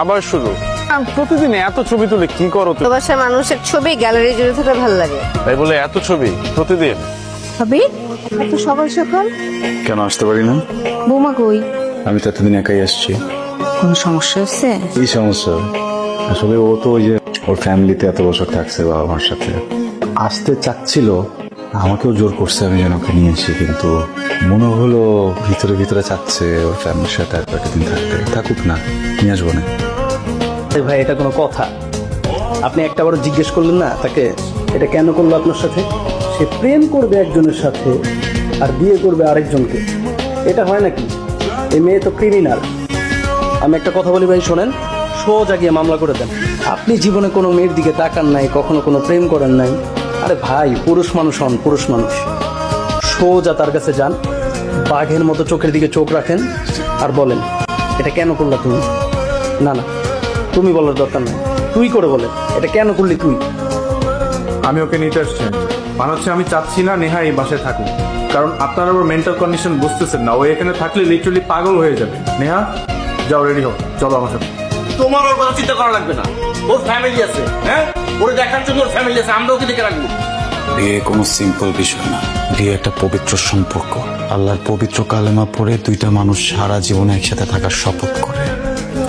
আবার শুরু। প্রতিদিন এত ছবি তুলে কি করো তুমি? বাসায় মানুষের ছবি গ্যালারি জুড়ে থাকলে ভালো লাগে। তাই বলে এত ছবি প্রতিদিন? ভাবি এত সকাল সকাল কেন আসতে পারি না? বৌমা কই? আমি তো এতদিন একাই আসছি। কোন সমস্যা হচ্ছে? কি সমস্যা? আসলে ও তো ওই যে ওর ফ্যামিলিতে এত বছর থাকছে বাবা মার সাথে, আসতে চাচ্ছিল, আমাকেও জোর করছে আমি যেন ওকে নিয়ে আসি, কিন্তু মনে হলো ভিতরে ভিতরে চাচ্ছে ওর ফ্যামিলির সাথে আর কয়েকটা দিন থাকতে। থাকুক না, নিয়ে আসবো না। ভাই এটা কোনো কথা? আপনি একটা বড় জিজ্ঞেস করলেন না তাকে এটা কেন করলো আপনার সাথে? সে প্রেম করবে একজনের সাথে আর বিয়ে করবে আরেকজনকে, এটা হয় নাকি? এই মেয়ে তো ক্রিমিনাল। আমি একটা কথা বলি ভাই, শোনেন, সোজা গিয়ে মামলা করে দেন। আপনি জীবনে কোনো মেয়ের দিকে তাকান নাই, কখনো কোনো প্রেম করেন নাই। আরে ভাই, পুরুষ মানুষ হন, পুরুষ মানুষ। সোজা তার কাছে যান, বাঘের মতো চোখের দিকে চোখ রাখেন আর বলেন এটা কেন করলা তুমি? না না, তুমি বলার দরকার নাই, তুই করে বলে এটা কেন করলি তুই। আমি ওকে নিতে আসছি। মানে হচ্ছে আমি চাচ্ছি না নেহা এই বাসায় থাকুক, কারণ আপনারা ওর মেন্টাল কন্ডিশন বুঝতেছেন না। ও এখানে থাকলে লিটারালি পাগল হয়ে যাবে। নেহা যাও, রেডি হও, চলো আমার সাথে। তোমার ওর কথা চিন্তা করা লাগবে না, ওর ফ্যামিলি আছে। হ্যাঁ, ওরে দেখার জন্য ওর ফ্যামিলি আছে, আমরা ওকে দেখে রাখবো। বিয়ে কোনো সিম্পল বিষয় না, বিয়ে একটা পবিত্র সম্পর্ক। আল্লাহর পবিত্র কালেমা পড়ে দুইটা মানুষ সারা জীবনে একসাথে থাকার শপথ করে।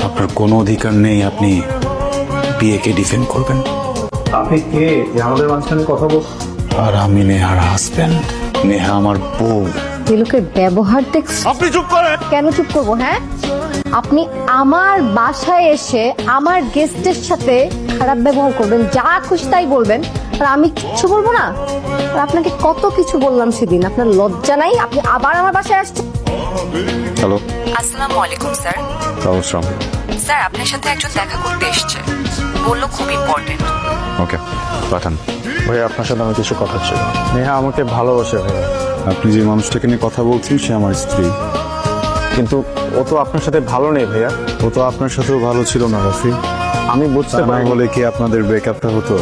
আপনার কোনো অধিকার নেই আপনি বিয়েকে ডিফেন্ড করবেন। আপনি কে যে আমাদের মাঝখানে কথা বল? আর আমি নেহার হাজব্যান্ড, নেহা আমার বউ। এই লোকের ব্যবহার দেখছ? আপনি চুপ করেন। কেন চুপ করবো? হ্যাঁ, আপনি আমার বাসায় এসে আমার গেস্টের সাথে খারাপ ব্যবহার করবেন, যা খুশি তাই বলবেন, আর আমি কিচ্ছু বলবো না? আর আপনাকে কত কিছু বললাম সেদিন, আপনার লজ্জা নাই? আপনি আবার আমার বাসায় আসছেন। হ্যালো, আসসালামু আলাইকুম স্যার। অবশ্যই। স্যার আপনার সাথে একজন দেখা করতে এসেছে, বললো খুব ইম্পর্টেন্ট। ওকে, পাঠান। ভাই আপনার সাথে আমি কিছু কথা ছিল। নেহা আমাকে ভালোবাসে ভাইয়া, আপনি যে মানুষটাকে নিয়ে কথা বলছেন সে আমার স্ত্রী। কিন্তু ও তো আপনার সাথে ভালো নেই ভাইয়া। ও তো আপনার সাথেও ভালো ছিল না রাফি। আমি বুঝতে তা না পারি হলে কি আপনাদের ব্রেকআপটা হতো?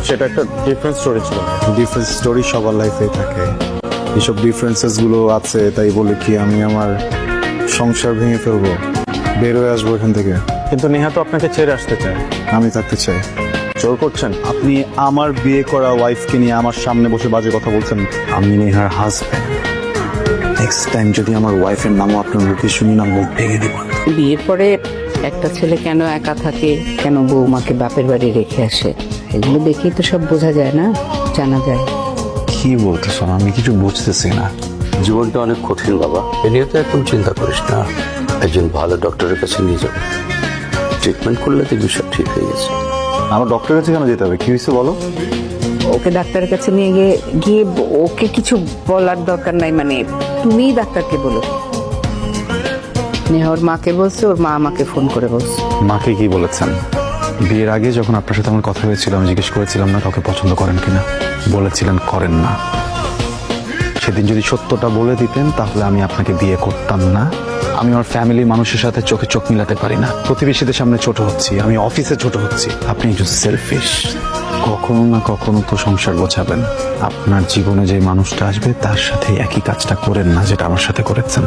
সেটা একটা ডিফারেন্ট স্টোরি ছিল। ডিফারেন্স স্টোরি সবার লাইফেই থাকে, এসব ডিফারেন্সেস গুলো আছে তাই বলে কি আমি আমার সংসার ভেঙে ফেলবো, বের হয়ে আসবো এখান থেকে? কিন্তু নেহা তো আপনাকে ছেড়ে আসতে চায়। আমি থাকতে চাই। জোর করছেন? আপনি আমার বিয়ে করা ওয়াইফকে নিয়ে আমার সামনে বসে বাজে কথা বলছেন। আমি নেহার হাজব্যান্ড। নেক্সট টাইম যদি আমার ওয়াইফের নামও আপনার মুখে শুনি না, মুখ ভেঙে দিব। বিয়ের পরে একটা ছেলে কেন একা থাকে, কেন বৌমাকে বাপের বাড়ি রেখে আসে, এগুলো দেখেই তো সব বোঝা যায় না, জানা যায়। কি বলতেছ? আমি কিছু বুঝতেছি না। জীবনটা অনেক কঠিন বাবা, এ নিয়ে তো একদম চিন্তা করিস না। একজন ভালো ডক্টরের কাছে নিয়ে যাবো, ট্রিটমেন্ট করলে তো বিষয় ঠিক হয়ে গেছে। আমার ডক্টরের কাছে কেন যেতে হবে? কি হয়েছে বলো? ওকে ডাক্তারের কাছে নিয়ে গিয়ে ওকে কিছু বলার দরকার নাই, মানে তুমিই ডাক্তারকে বলো। নেহা ওর মাকে বলছে, ওর মা আমাকে ফোন করে বলছে। মাকে কি বলেছেন? বিয়ের আগে যখন আপনার সাথে আমার কথা হয়েছিল আমি জিজ্ঞেস করেছিলাম না কাউকে পছন্দ করেন কিনা, বলেছিলেন করেন না। সেদিন যদি সত্যটা বলে দিতেন তাহলে আমি আপনাকে বিয়ে করতাম না। আমি আমার ফ্যামিলির মানুষের সাথে চোখে চোখ মিলাতে পারি না, প্রতিবেশীদের সামনে ছোট হচ্ছি, আমি অফিসে ছোট হচ্ছি। আপনি একটু সেলফিশ। কখনো না কখনো তো সংসার গোছাবেন। আপনার জীবনে যে মানুষটা আসবে তার সাথে একই কাজটা করেন না যেটা আমার সাথে করেছেন।